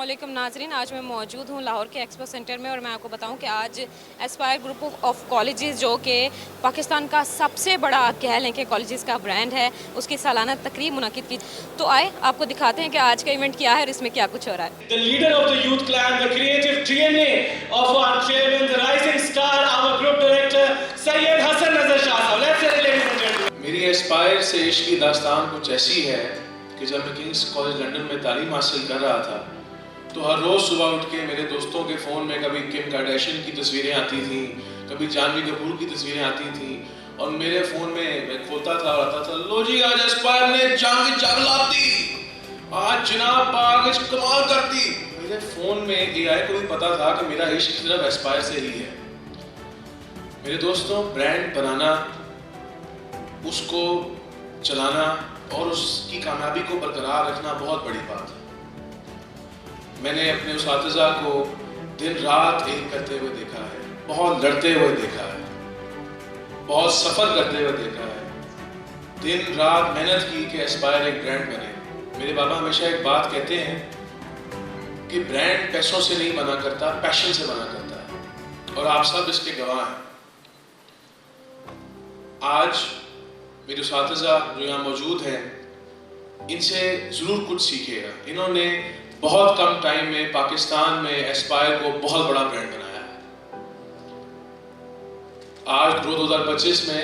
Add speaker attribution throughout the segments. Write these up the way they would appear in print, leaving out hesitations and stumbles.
Speaker 1: अस्सलामुअलैकुम नाजरीन, आज मैं मौजूद हूँ लाहौर के एक्सपो सेंटर में और मैं आपको बताऊँ कि आज एस्पायर ग्रुप ऑफ कॉलेजेस जो कि पाकिस्तान का सबसे बड़ा कह लें कि कॉलेजेस का ब्रांड है, उसकी सालाना तकरीब मुनाकिद की। तो आए आपको दिखाते हैं कि आज का इवेंट क्या है और इसमें क्या कुछ हो रहा है।
Speaker 2: The leader of the youth clan, the creative DNA of our chairman, the rising star, our group director, Sayyid Hassan Nazar Shah Sahab. Let's say ladies and gentlemen.
Speaker 3: मेरी एस्पायर से इश्क की दास्तान कुछ ऐसी है कि जब मैं किंग्स कॉलेज लंदन में तालीम हासिल कर रहा था तो हर रोज़ सुबह उठ के मेरे दोस्तों के फ़ोन में कभी किम कार्दाशियन की तस्वीरें आती थी, कभी जानवी कपूर की तस्वीरें आती थी और मेरे फ़ोन में मैं खोलता था और आता था, लो जी आज एस्पायर ने जांग दी, आज जनाब बाग कमाल करती। मेरे फ़ोन में एआई को भी पता था कि मेरा इश्क सिर्फ एस्पायर से ही है। मेरे दोस्तों, ब्रांड बनाना, उसको चलाना और उसकी कामयाबी को बरकरार रखना बहुत बड़ी बात है। मैंने अपने उस्ताज़ा को दिन रात एक करते हुए देखा है, बहुत लड़ते हुए देखा है, बहुत सफ़र करते हुए देखा है, दिन रात मेहनत की कि एस्पायर एक ब्रांड बने। मेरे बाबा हमेशा एक बात कहते हैं कि ब्रांड पैसों से नहीं बना करता, पैशन से बना करता है और आप सब इसके गवाह हैं। आज मेरे उस्ताज़ा जो यहाँ मौजूद हैं, इनसे ज़रूर कुछ सीखिएगा। इन्होंने बहुत कम टाइम में पाकिस्तान में एस्पायर को बहुत बड़ा ब्रांड बनाया है। आज 2025 में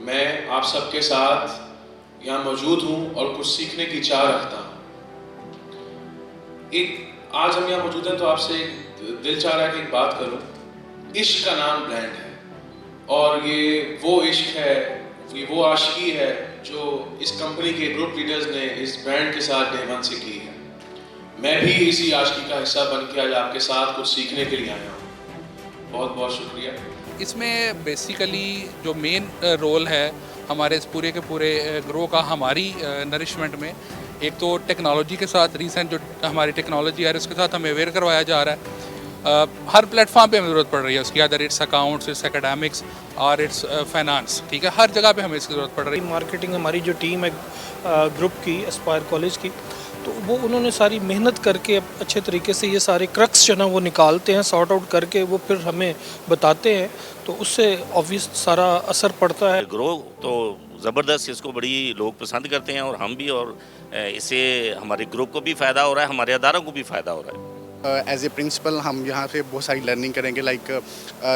Speaker 3: मैं आप सबके साथ यहाँ मौजूद हूँ और कुछ सीखने की चाह रखता हूँ। आज हम यहाँ मौजूद हैं तो आपसे दिल चाह रहा है कि एक बात करूँ। इश्क का नाम ब्रांड है और ये वो इश्क है, ये वो आशिकी है जो इस कंपनी के ग्रुप लीडर्स ने इस ब्रांड के साथ डेवन से की है। मैं भी इसी आशिकी का हिस्सा बन के आज आपके साथ कुछ सीखने के लिए आया हूँ। बहुत बहुत शुक्रिया।
Speaker 4: इसमें बेसिकली जो मेन रोल है हमारे इस पूरे के पूरे ग्रो का, हमारी नरिशमेंट में, एक तो टेक्नोलॉजी के साथ रिसेंट जो हमारी टेक्नोलॉजी है उसके साथ हमें अवेयर करवाया जा रहा है। हर प्लेटफॉर्म पे हमें ज़रूरत पड़ रही है उसकी, other it's accounts, it's academics और इट्स फाइनेंस, ठीक है, हर जगह पे हमें इसकी ज़रूरत पड़ रही है।
Speaker 5: मार्केटिंग हमारी जो टीम है ग्रुप की, एस्पायर कॉलेज की, तो वो उन्होंने सारी मेहनत करके अच्छे तरीके से ये सारे क्रक्स जो ना वो निकालते हैं, सॉर्ट आउट करके वो फिर हमें बताते हैं, तो उससे ऑब्वियस सारा असर पड़ता है।
Speaker 6: ग्रो तो ज़बरदस्त, इसको बड़ी लोग पसंद करते हैं और हम भी, और इससे हमारे ग्रुप को भी फ़ायदा हो रहा है, हमारे अदारों को भी फ़ायदा हो रहा है।
Speaker 7: एज ए प्रिंसिपल हम यहाँ पे बहुत सारी लर्निंग करेंगे। लाइक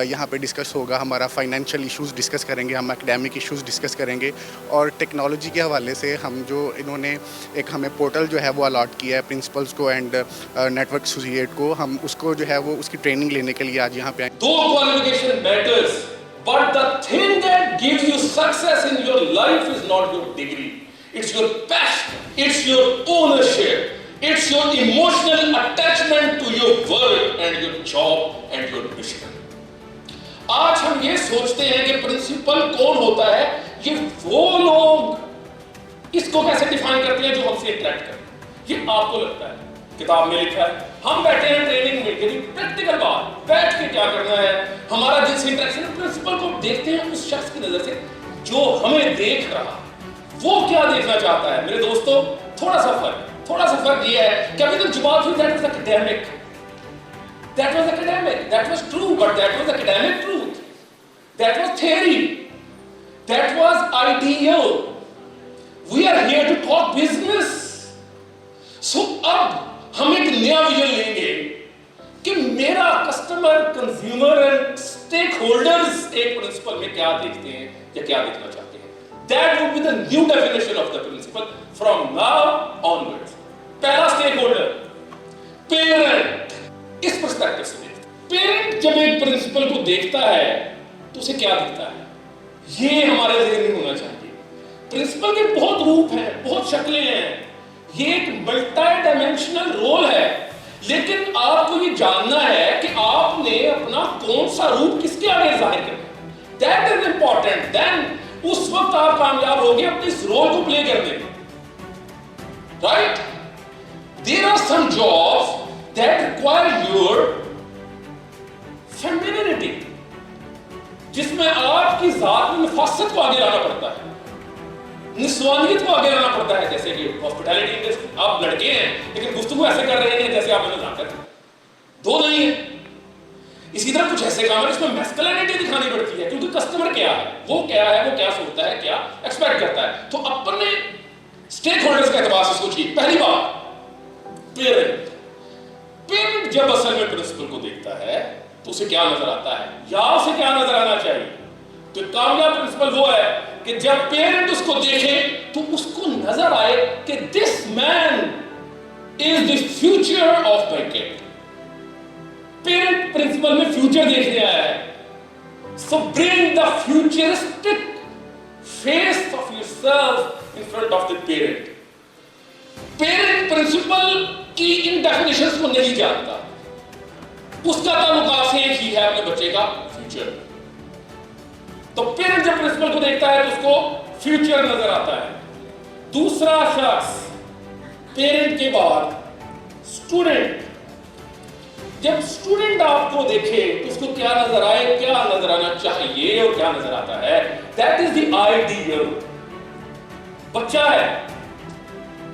Speaker 7: यहाँ पे डिस्कस होगा हमारा फाइनेंशियल इश्यूज़ डिस्कस करेंगे, हम एकेडमिक इश्यूज़ डिस्कस करेंगे और टेक्नोलॉजी के हवाले से हम जो इन्होंने एक हमें पोर्टल जो है वो अलॉट किया है प्रिंसिपल्स को एंड नेटवर्क एसोसिएट को, हम उसको जो है वो उसकी ट्रेनिंग लेने के लिए आज यहाँ पे आए।
Speaker 2: दो qualification matters, but the thing that gives you success in your life is not your degree, it's your passion, it's your ownership, it's your emotional attachment to your work and your job and your mission. आज हम ये सोचते हैं कि principal कौन होता है, ये वो लोग इसको कैसे डिफाइन करते हैं जो हमसे इंटरेक्ट करते हैं। ये आपको लगता है किताब में लिखा है, हम बैठे हैं ट्रेनिंग में, यदि प्रैक्टिकल बात बैठ के क्या करना है, हमारा जिनसे इंटरेक्शन है, प्रिंसिपल को देखते हैं उस शख्स की नजर से जो हमें देख रहा, वो क्या देखना चाहता है। मेरे दोस्तों, थोड़ा सा फर्क ये है कि अभी तक जो बात हुई that was academic, that was true, but that was academic truth, that was theory, that was ideal. We are here to talk business. So अब हम एक नया विजन लेंगे कि मेरा customer, consumer and stakeholders एक प्रिंसिपल में क्या देखते हैं या क्या देखना चाहते हैं। That would be the new definition of the principal from now onwards. पहला स्टेक होल्डर पेरेंट, इस पर्सपेक्टिव से देखता है। पेरेंट जब एक प्रिंसिपल को देखता है तो उसे क्या दिखता है, ये हमारे ज़हन में होना चाहिए। प्रिंसिपल के बहुत रूप हैं, बहुत शक्लें हैं, ये एक मल्टी डायमेंशनल रोल है, लेकिन आपको ये जानना है कि आपने अपना कौन सा रूप किसके आगे जाहिर करना है। That is important. देन उस वक्त आप कामयाब होंगे अपने इस रोल को प्ले करने में, right? There are some jobs that require your femininity, जिसमें आपकी जात में नफासत को आगे लाना पड़ता है, निस्वानियत को आगे लाना पड़ता है, जैसे कि हॉस्पिटैलिटी इंडस्ट्री, आप लड़के हैं लेकिन गुफ्तगू ऐसे कर रहे हैं जैसे आप हमें जानते हैं, दो नहीं है। इसी तरह कुछ ऐसे काम है जिसमें मैस्कुलिनिटी दिखानी पड़ती है, क्योंकि कस्टमर क्या है, वो क्या सोचता है, क्या एक्सपेक्ट करता है। तो अपने स्टेक होल्डर्स के एतबार से सोचिए। पहली बात, पेरेंट जब असल में प्रिंसिपल को देखता है तो उसे क्या नजर आता है, या उसे क्या नजर आना चाहिए? तो कामयाब प्रिंसिपल वो है कि जब पेरेंट उसको देखे तो उसको नजर आए कि this man is the future of my kid. Parent principal में फ्यूचर देखने आया है, so bring the futuristic face of yourself in front of the parent. Parent principal की इन डेफिनेशंस को नहीं जानता, उसका ताल्लुकात से एक ही है अपने बच्चे का फ्यूचर। तो पेरेंट जब प्रिंसिपल को देखता है तो उसको फ्यूचर नजर आता है। दूसरा शख्स पेरेंट के बाद स्टूडेंट, जब स्टूडेंट आपको देखे तो उसको क्या नजर आए, क्या नजर आना चाहिए और क्या नजर आता है, दैट इज द आइडियल। बच्चा है,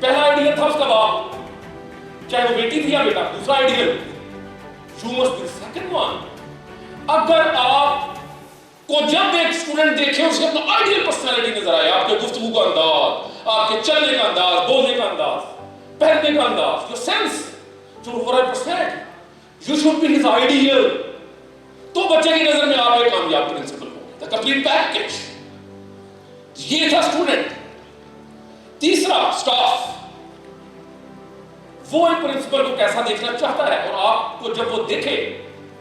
Speaker 2: पहला आइडियल था उसका बाप, चाहे वो बेटी थी या बेटा, दूसरा ideal you must be second one. अगर आप को जब एक स्टूडेंट देखे उसे अपना आइडियल पर्सनालिटी नजर आए, आपके गुफ्तगू का अंदाज, आपके चलने का अंदाज, बोलने का अंदाज, पहनने का अंदाज, your sense, your overall personality, you should be his ideal, तो बच्चे की नजर में आप एक कामयाब प्रिंसिपल हो, द कंप्लीट पैकेज। ये था स्टूडेंट। तीसरा स्टाफ, वो एक प्रिंसिपल को कैसा देखना चाहता है, और आपको जब वो देखे,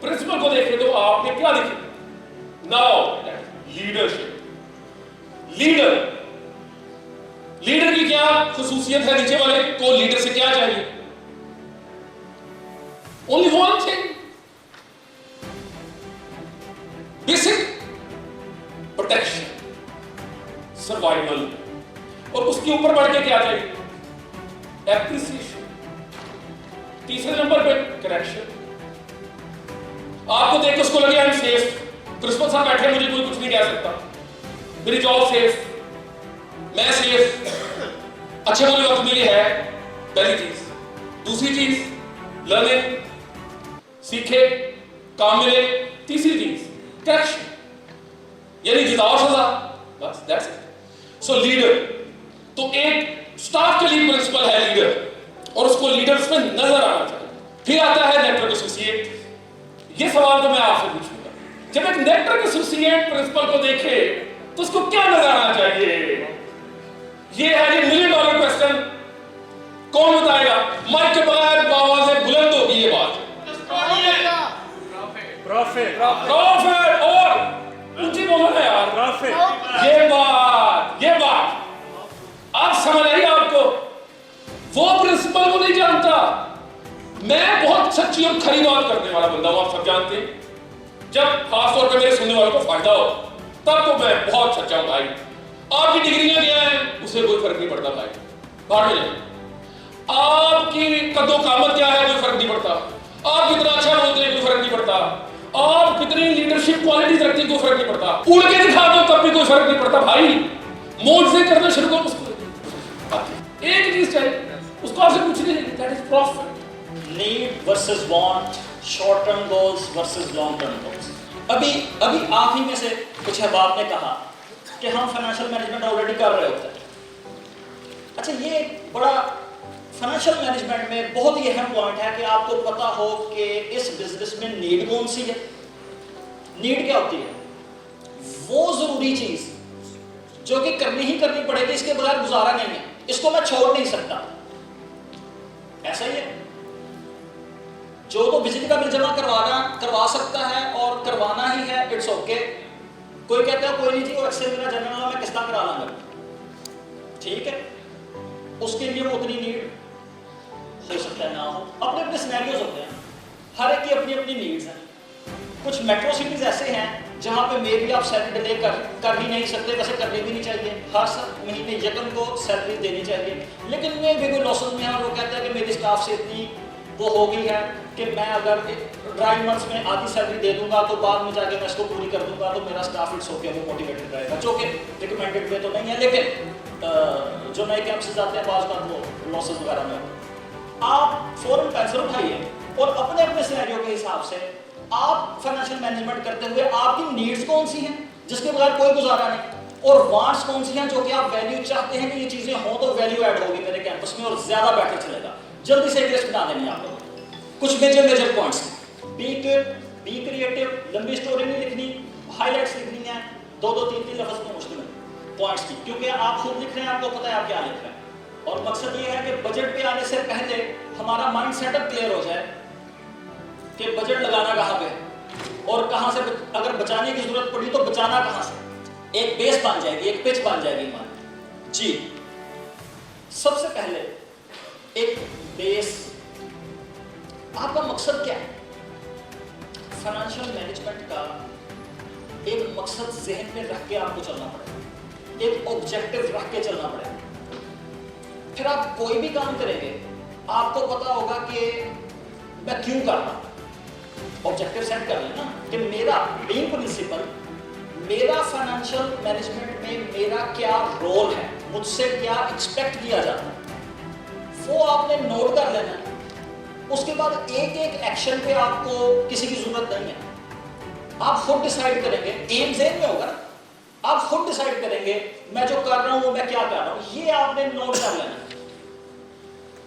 Speaker 2: प्रिंसिपल को देखे तो आपने क्या देखे? Now leadership. लीडर की क्या खुसूसियत है नीचे वाले को, लीडर से क्या चाहिए? Only one thing, basic protection, survival, और उसके ऊपर बढ़ के क्या चाहिए? एप्रिसिएशन। तीसरे नंबर पे करेक्शन। आपको देख के उसको लगे आई एम सेफ, प्रिंसिपल साहब बैठे, मुझे कोई कुछ नहीं कह सकता, मेरी जॉब सेफ, मैं सेफ, अच्छे वाले वक्त में ये है पहली चीज। दूसरी चीज लर्निंग, सीखे, काम मिले। तीसरी चीज करेक्शन, यानी जज़ा और सजा, बस दैट्स इट। सो लीडर, तो एक स्टाफ के लिए प्रिंसिपल है लीडर, और उसको लीडर्स में नजर आना चाहिए। फिर आता है नेटवर्क एसोसिएट। ये सवाल तो मैं आपसे पूछूंगा, जब एक नेटवर्क एसोसिएट प्रिंसिपल को देखे तो उसको क्या नजर आना चाहिए? ये है $1 मिलियन क्वेश्चन। कौन बताएगा? माइक के बगैर आवाजें बुलंद होगी ये बात। प्रॉफिट और ऊंची बोलो ना यार, प्रॉफिट। ये बात आप समझ आई आपको? वो प्रिंसिपल को नहीं जानता। मैं बहुत सच्ची और खरी बात करने वाला बंदा हूं, आप सब जानते हैं। जब खासतौर पे मेरे सुनने वालों को फायदा हो तब तो मैं बहुत सच्चा हूं भाई। आपकी डिग्रियां क्या हैं उससे कोई फर्क नहीं पड़ता भाई, बाहर में जाए। आपकी कदो कामत क्या है कोई फर्क नहीं पड़ता, आप कितना अच्छा बोलते हैं कोई फर्क नहीं पड़ता, आप कितनी लीडरशिप क्वालिटीज रखते हैं कोई फर्क नहीं पड़ता, उड़ के दिखा दो तब भी कोई फर्क नहीं पड़ता भाई। मोर्चे करना शुरू करो, उसको एक चीज चाहिए, उसको आपसे पूछनी है, that is profit.
Speaker 8: Need versus want, short term goals versus long term goals. अभी आप ही में से कुछ अहबाब ने कहा कि हम फाइनेंशियल मैनेजमेंट ऑलरेडी कर रहे होते हैं। अच्छा, ये एक बड़ा फाइनेंशियल मैनेजमेंट में बहुत ही अहम पॉइंट है कि आपको पता हो कि इस बिजनेस में नीड कौन सी है। नीड क्या होती है? वो जरूरी चीज जो कि करनी ही करनी पड़ेगी, इसके बगैर गुजारा नहीं है, इसको मैं छोड़ नहीं सकता। ऐसा ही है, जो तो बिजली का बिल जमा करवा सकता है और करवाना ही है, इट्स ओके। कोई कहता है कोई नहीं जी, वो एक्सेल मेरा जनरल मैं किस्ता करा लाऊंगा, ठीक है, उसके लिए वो उतनी नीड हो सकता है ना हो। अपने अपने सिनेरियोज होते हैं, हर एक की अपनी अपनी नीड्स हैं। कुछ मेट्रो सिटीज ऐसे हैं जहाँ पे मे भी आप सैलरी डिले कर ही नहीं सकते, वैसे करनी भी नहीं चाहिए, हर महीने यकम को सैलरी देनी चाहिए, लेकिन उनमें भी कोई लॉसेस में है और वो कहते हैं कि मेरी स्टाफ से इतनी वो हो गई है कि मैं अगर ड्राई मंथ्स में आधी सैलरी दे दूंगा तो बाद में जाके मैं इसको पूरी कर दूंगा, तो मेरा स्टाफ इट्स ओके, वो मोटिवेटेड रहेगा, जो कि रिकमेंडेड वे तो नहीं है, लेकिन जो नए कैंपसेस आते हैं बाज़ वो लॉसेस वगैरह में, आप फौरन पेंसिल उठाइए और अपने अपने सिनेरियो के हिसाब से आप फाइनेंशियल मैनेजमेंट करते हुए आपकी नीड्स कौन सी हैं जिसके बगैर कोई गुजारा नहीं, और वांट्स कौन सी हैं जो कि आप वैल्यू चाहते हैं कि ये चीज़ें हों तो वैल्यू ऐड होगी मेरे कैंपस में और ज़्यादा बेटर चलेगा। जल्दी से एक लिस्ट बना देंगे आप लोग। कुछ मेजर पॉइंट्स, बी क्रिएटिव, लंबी स्टोरी नहीं लिखनी, हाईलाइट्स लिखनी है, 2-3 लफ्ज़ में मुश्किल पॉइंट्स की, क्योंकि आप खुद लिख रहे हैं, आपको पता है आप क्या लिख रहे हैं। और मकसद ये है कि बजट पे आने से पहले हमारा माइंड सेटअप क्लियर हो जाए कि बजट लगाना कहाँ पे है और कहाँ से अगर बचाने की जरूरत पड़ी तो बचाना कहाँ से। एक बेस बन जाएगी, एक पिच बन जाएगी हमारी जी। सबसे पहले एक बेस, आपका मकसद क्या है? फाइनेंशियल मैनेजमेंट का एक मकसद जहन में रख के आपको चलना पड़ेगा, एक ऑब्जेक्टिव रख के चलना पड़ेगा। फिर आप कोई भी काम करेंगे आपको पता होगा कि मैं क्यों कर रहा हूं। ऑब्जेक्टिव सेट कर लेना कि मेरा मेन प्रिंसिपल, मेरा फाइनेंशियल मैनेजमेंट में मेरा क्या रोल है, मुझसे क्या एक्सपेक्ट किया जाता है, वो आपने नोट कर लेना है। उसके बाद एक एक एक्शन पे आपको किसी की जरूरत नहीं है, आप खुद डिसाइड करेंगे। एम ज़हन में होगा, आप खुद डिसाइड करेंगे मैं जो कर रहा हूं वो मैं क्या कर रहा हूं, ये आपने नोट कर लेना।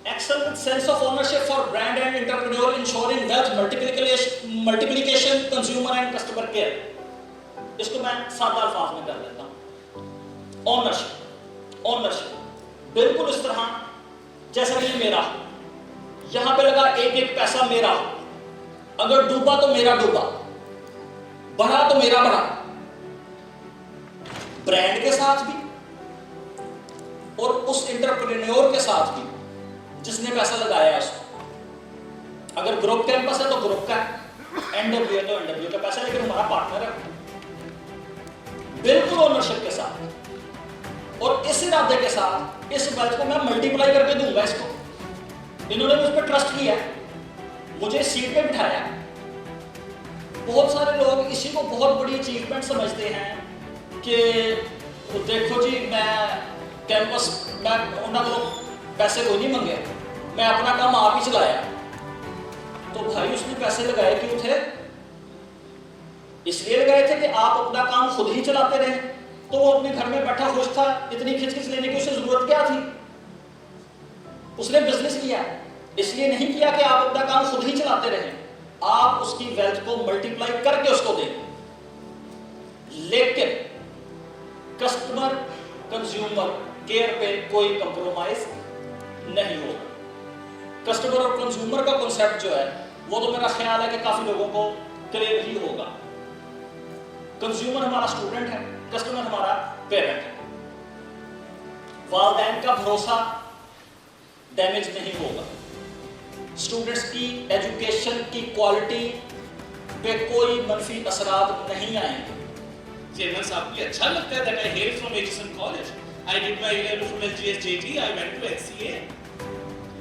Speaker 8: Excel with sense of ownership for brand and entrepreneur, ensuring wealth multiplication, consumer and customer care. इसको मैं सादा अल्फाज में कर देता हूँ। ऑनरशिप बिल्कुल इस तरह जैसा कि मेरा, यहाँ पे लगा एक एक पैसा मेरा, अगर डूबा तो मेरा डूबा, बढ़ा तो मेरा बढ़ा। ब्रांड के साथ भी और उस एंटरप्रेन्योर के साथ भी जिसने पैसा लगाया है उसको। अगर ग्रुप कैंपस है तो ग्रुप का, एनडब्ल्यू है तो एनडब्ल्यू का पैसा, लेकिन हमारा पार्टनर है, बिल्कुल ओनरशिप के साथ और इस इरादे के साथ इस वेल्थ को मैं मल्टीप्लाई करके दूंगा इसको। इन्होंने मुझ पर ट्रस्ट किया, मुझे सीट पे बिठाया। बहुत सारे लोग इसी को बहुत बड़ी अचीवमेंट समझते हैं कि देखो जी मैं कैंपस, मैं उन्होंने पैसे कोई नहीं मंगे, मैं अपना काम आप ही चलाया। तो भाई उसने पैसे लगाए क्यों थे? इसलिए लगाए थे कि आप अपना काम खुद ही चलाते रहे, तो वो अपने घर में बैठा खुश था, इतनी खिचखिच लेने की उसे जरूरत क्या थी? उसने बिजनेस किया, इसलिए नहीं किया कि आप अपना काम खुद ही चलाते रहे, आप उसकी वेल्थ को मल्टीप्लाई करके उसको दें। लेकिन कस्टमर कंज्यूमर केयर पे कोई कंप्रोमाइज नहीं होगा। कस्टमर और कंज्यूमर का कॉन्सेप्ट जो है वो तो मेरा ख्याल है कि काफी लोगों को क्लियर ही होगा। कंज्यूमर हमारा स्टूडेंट है, कस्टमर हमारा पेरेंट है। वालिदैन का भरोसा डैमेज नहीं होगा, स्टूडेंट्स की एजुकेशन की क्वालिटी पे कोई मनफी असरात नहीं आएंगे।
Speaker 3: चेयरमैन साहब को अच्छा लगता है that I hail from Edison College. I did my A-level from LGS-JT. I went to HCA.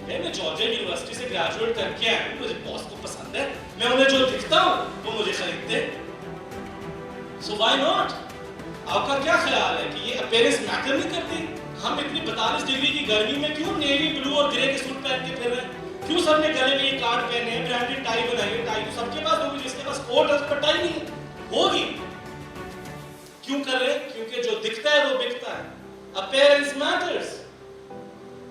Speaker 3: मैं जॉर्जिया यूनिवर्सिटी से ग्रेजुएट करके आया हूँ, मुझे बॉस को पसंद है, मैं उन्हें जो दिखता हूँ वो मुझे खरीदते। So why not? आपका क्या ख्याल है कि ये अपीयरेंस मैटर नहीं करती? हम इतनी 42 डिग्री की गर्मी में क्यों नेवी ब्लू और ग्रे के सूट पहन के फिर रहे हैं? क्यों सबने गले में ये कार्ड पहने हैं, ब्रांडेड टाई बनाई है? टाई तो सबके पास होगी, जिसके पास कोट है उसका टाई नहीं होगी। क्यों कर रहे हैं? क्योंकि जो दिखता है वो बिकता है। Appearance matters.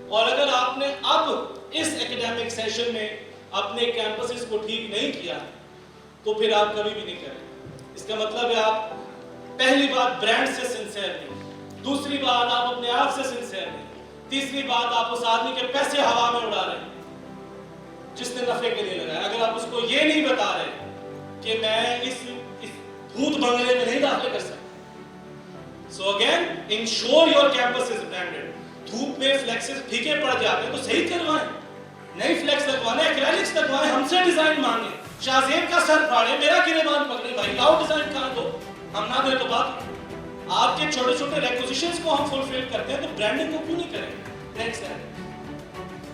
Speaker 3: और अगर आपने अब इस एकेडमिक सेशन में अपने कैंपसेस को ठीक नहीं किया तो फिर आप कभी भी नहीं करेंगे। इसका मतलब है आप पहली बात ब्रांड से सिंसियर नहीं, दूसरी बात आप अपने आप से सिंसियर नहीं, तीसरी बात आप उस आदमी के पैसे हवा में उड़ा रहे हैं जिसने नफे के लिए लगाया। अगर आप उसको ये नहीं बता रहे कि मैं इस भूत बंगले में नहीं दाखिल कर सकता। So again, ensure your campus is branded. धूप में फ्लेक्सेस फीके पड़ जाते हैं तो सही करवाएं, नई फ्लेक्स लगवाने, एक्रेलिक्स लगवाएं, हमसे डिजाइन मांगे, शाहजेब का सर फाड़े, मेरा गिरेबान पकड़े, भाई लाओ डिजाइन कहाँ दो, हम ना दे तो बात। आपके छोटे छोटे रिक्विजिशंस को हम फुलफिल करते हैं तो ब्रांडिंग को क्यों नहीं करेंगे? नेक्स्ट है।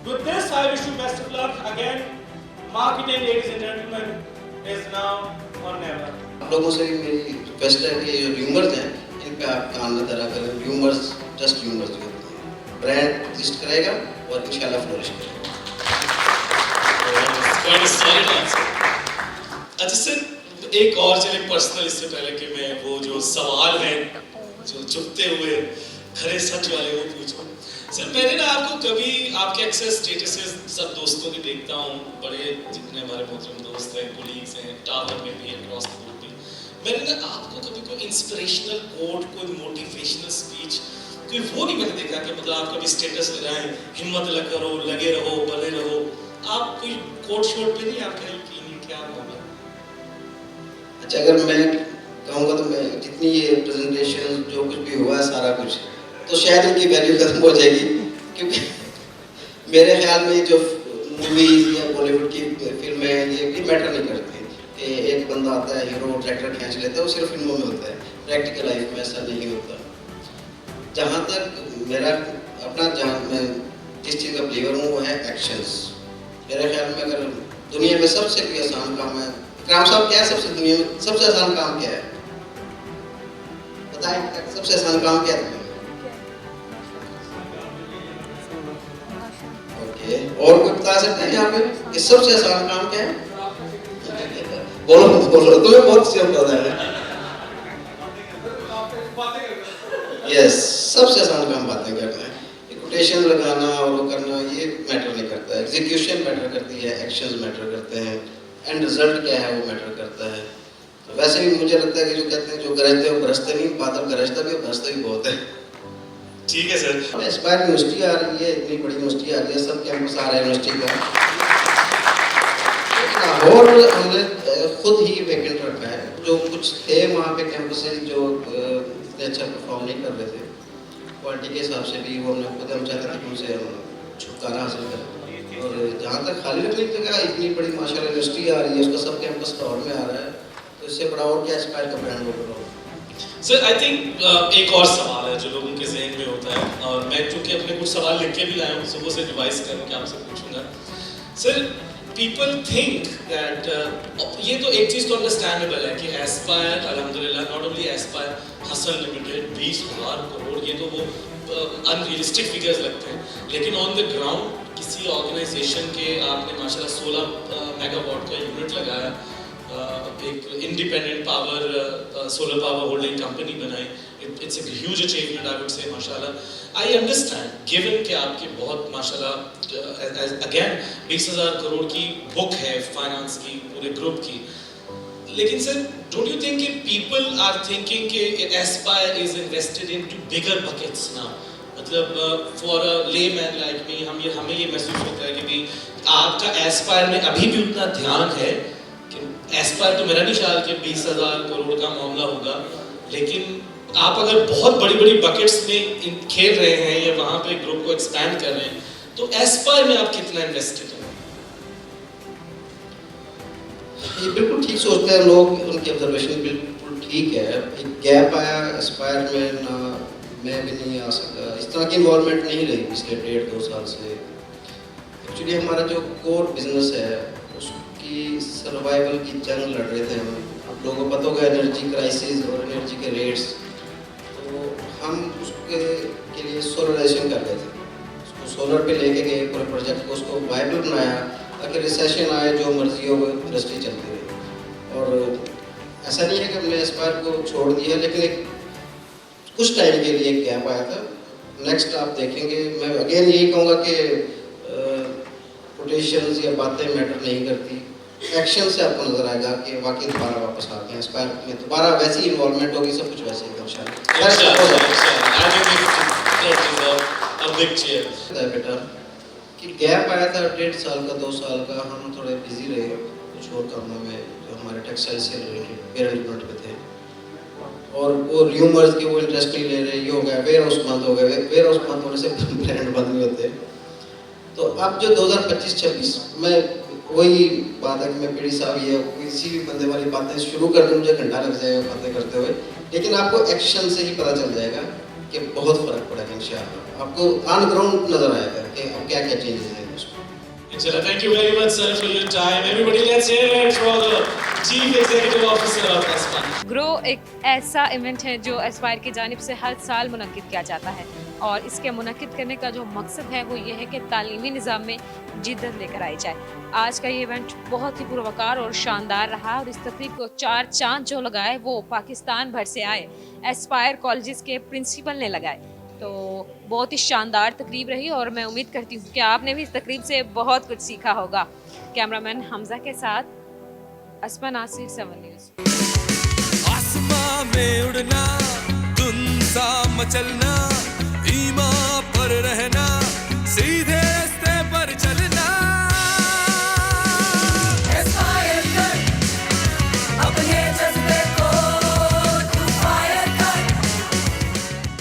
Speaker 3: With this, I wish you best of luck. Again, marketing, ladies and gentlemen, is now or never.
Speaker 9: आप लोगों से मेरी रिक्वेस्ट है कि ये जो र्यूमर्स हैं इन पे आप कान न धरा करें। र्यूमर्स जस्ट र्यूमर्स होते हैं, برانڈ ایگزسٹ کرے گا اور انشاءاللہ فلورش کرے گا.
Speaker 10: اچھا سر ایک اور چلے پرسنل اس سے پہلے کہ میں وہ جو سوال ہیں جو چپتے ہوئے کھڑے سچ والے وہ پوچھوں. سر میں نے نا آپ کو کبھی آپ کے اکثر اسٹیٹسز سب دوستوں کے دیکھتا ہوں, بڑے جتنے ہمارے محترم دوست ہیں, کولیگس ہیں, ٹاور میں بھی, اکراس دا بورڈ بھی, میں نے نا آپ کو کبھی کوئی انسپریشنل کوٹ, کوئی موٹیویشنل اسپیچ, کوئی وہ نہیں میں نے دیکھا کہ مطلب آپ کبھی اسٹیٹس لگائیں ہمت کرو, لگے رہو, بنے رہو, آپ کوئی کوٹ شوٹ پہ نہیں آپ کہیں کہ نہیں کیا ہوگا؟
Speaker 9: اچھا اگر میں کہوں گا تو میں جتنی یہ پریزنٹیشن جو کچھ بھی ہوا ہے سارا کچھ تو شاید ان کی ویلیو ختم ہو جائے گی, کیونکہ میرے خیال میں جو موویز یا بالی ووڈ کی فلمیں یہ بھی میٹر نہیں کرتی کہ ایک بندہ آتا ہے ہیرو ٹریکٹر کھینچ لیتا ہے, وہ صرف فلموں میں ہوتا ہے, پریکٹیکل لائف میں ایسا نہیں ہوتا. جہاں تک میرا اپنا جہاں میں جس چیز کا بلیور ہوں وہ ہے ایکشنز. میرے خیال میں اگر دنیا میں سب سے کوئی آسان کام ہے, اکرام صاحب کیا ہے سب سے دنیا میں سب سے آسان کام کیا ہے بتائیں, سب سے آسان کام کیا ہے؟ اوکے, اور کوئی بتا سکتے ہیں یہاں پہ کہ سب سے آسان کام کیا ہے؟ بولو بولو, تمہیں بہت سی پتا ہے. یس, سب سے آسان کام باتیں کرنا ہے. کوٹیشن لگانا اور وہ کرنا یہ میٹر نہیں کرتا ہے, ایگزیکیوشن میٹر کرتی ہے, ایکشنز میٹر کرتے ہیں, اینڈ رزلٹ کیا ہے وہ میٹر کرتا ہے. ویسے بھی مجھے لگتا ہے کہ جو کہتے ہیں جو گرجتے ہیں وہ برستے نہیں, بادل گرجتا بھی اور برستا بھی بہت ہے.
Speaker 10: ٹھیک ہے سر.
Speaker 9: اسپائر یونیورسٹی آ رہی ہے, اتنی بڑی یونیورسٹی آ رہی ہے, سب کیمپس آ رہا ہے یونیورسٹی کا. لاہور ہم نے خود ہی ویکنٹ رکھا ہے, جو کچھ تھے وہاں پہ کیمپسز جو اتنے اچھا پرفارم نہیں کر رہے تھے کوالٹی کے حساب سے بھی, وہ ہم نے خود ہم چاہتے تھے کہ ان سے ہم چھٹکارا حاصل کریں. اور جہاں تک خالی رکھنے کی جگہ اتنی بڑی ماشاءاللہ یونیورسٹی آ رہی ہے, اس کا سب کیمپس لاہور میں آ رہا ہے, تو اس سے بڑا اور کیا اسپائر کا برانڈ ہو رہا ہو.
Speaker 10: سر آئی تھنک ایک اور سوال ہے جو لوگوں کے ذہن میں ہوتا ہے, اور میں چونکہ اپنے کچھ سوال لکھ کے بھی لایا ہوں, صبح سے ریوائز کر کے آپ سے پوچھوں گا. سر پیپل تھنک دیٹ یہ تو ایک چیز تو انڈرسٹینڈیبل ہے کہ ایسپائر الحمدللہ not only aspire hassle limited 20,000 crore, یہ تو وہ ان ریئلسٹک فگرز لگتے ہیں, لیکن آن دا گراؤنڈ کسی آرگنائزیشن کے آپ نے ماشاء اللہ 16 میگا واٹ کا یونٹ لگایا, ایک independent power solar power holding company بنائی. It's a huge achievement I would say ماشاء اللہ. آئی انڈرسٹینڈ گیون کہ آپ کی بہت ماشاء اللہ اگین 20,000 کروڑ کی بک ہے فائنانس کی پورے گروپ کی, لیکن سر ڈونٹ یو تھنک کہ پیپل آر تھنکنگ کہ Aspire is invested into bigger buckets نا, مطلب فار اے لے مین لائک می ہمیں یہ محسوس ہوتا ہے کہ بھی آپ کا ایسپائر میں ابھی بھی اتنا دھیان ہے کہ ایسپائر تو میرا نہیں خیال کہ 20,000 کروڑ کا معاملہ ہوگا, لیکن آپ اگر بہت بڑی بڑی بکیٹس میں کھیل رہے ہیں یا وہاں پہ گروپ کو ایکسپینڈ کر رہے ہیں, تو ایسپائر میں آپ کتنا انویسٹڈ ہیں؟
Speaker 9: یہ بالکل ٹھیک سوچتے ہیں لوگ, ان کی آبزرویشن بالکل ٹھیک ہے. ایک گیپ آیا ایسپائر میں, نہ میں بھی نہیں آ سکا, اس طرح کی انوالومنٹ نہیں رہی پچھلے 1.5-2 سال سے. ایکچولی ہمارا جو کور بزنس ہے اس کی سروائیول کی جنگ لڑ رہے تھے ہم. اب لوگوں کو پتہ ہوگا انرجی کرائسس اور انرجی کے ریٹس, تو ہم اس کے لیے سولرائزیشن کر رہے تھے, اس کو سولر پہ لے کے گئے پورے پروجیکٹ کو, اس کو وائبل بنایا تاکہ ریسیشن آئے جو مرضی ہو انڈسٹری چلتی رہے. اور ایسا نہیں ہے کہ ہم نے اسپائر کو چھوڑ دیا, لیکن ایک کچھ ٹائم کے لیے ایک گیپ آیا تھا. نیکسٹ آپ دیکھیں گے, میں اگین یہی کہوں گا کہ کوٹیشنز یا باتیں میٹر نہیں کرتی, ایکشن سے آپ کو نظر آئے گا کہ واقعی دوبارہ واپس آتے ہیں اسپائر میں, دوبارہ ویسی انوالومنٹ ہوگی, سب کچھ ویسے ہی بیٹا. کہ گیپ آیا تھا 1.5 سال کا 2 سال کا, ہم تھوڑے بزی رہے کچھ اور کاموں میں جو ہمارے ٹیکسٹائل سے ریلیٹڈ پیرنٹ یونٹ پہ تھے, اور وہ ریومرز کے وہ انٹرسٹ نہیں لے رہے, یہ ہو گیا ویئر ہاؤس بند ہو گئے, ویئر ہاؤس بند ہونے سے برانڈ بند نہیں ہوتے. تو اب جو 2025-26 میں وہی بات ہے کہ میں پیڑھی صاحب یہ کسی بھی بندے والی باتیں شروع کر دوں مجھے گھنٹہ لگ جائے گا باتیں کرتے ہوئے, لیکن آپ کو ایکشن سے ہی پتہ چل جائے گا کہ بہت فرق پڑے گا انشاءاللہ. آپ کو آن گراؤنڈ نظر آئے گا کہ اب کیا کیا چینجز ہیں اس میں.
Speaker 10: Thank you very much sir for your time. Everybody let's hear it for the Chief Executive Officer of Aspire.
Speaker 1: گرو ایک ایسا ایونٹ ہے جو ایسپائر کی جانب سے ہر سال منعقد کیا جاتا ہے, اور اس کے منعقد کرنے کا جو مقصد ہے وہ یہ ہے کہ تعلیمی نظام میں جدت لے کر آئی جائے. آج کا یہ ایونٹ بہت ہی پروقار اور شاندار رہا اور اس تقریب کو 4 چاند جو لگائے وہ پاکستان بھر سے آئے ایسپائر کالجز کے پرنسپل نے لگائے. تو بہت ہی شاندار تقریب رہی اور میں امید کرتی ہوں کہ آپ نے بھی اس تقریب سے بہت کچھ سیکھا ہوگا. کیمرہ مین حمزہ کے ساتھ اسما ناصر، 7 نیوز.
Speaker 11: آسمان میں اڑنا، دھن سا مچلنا، ایمان پر رہنا، سیدھے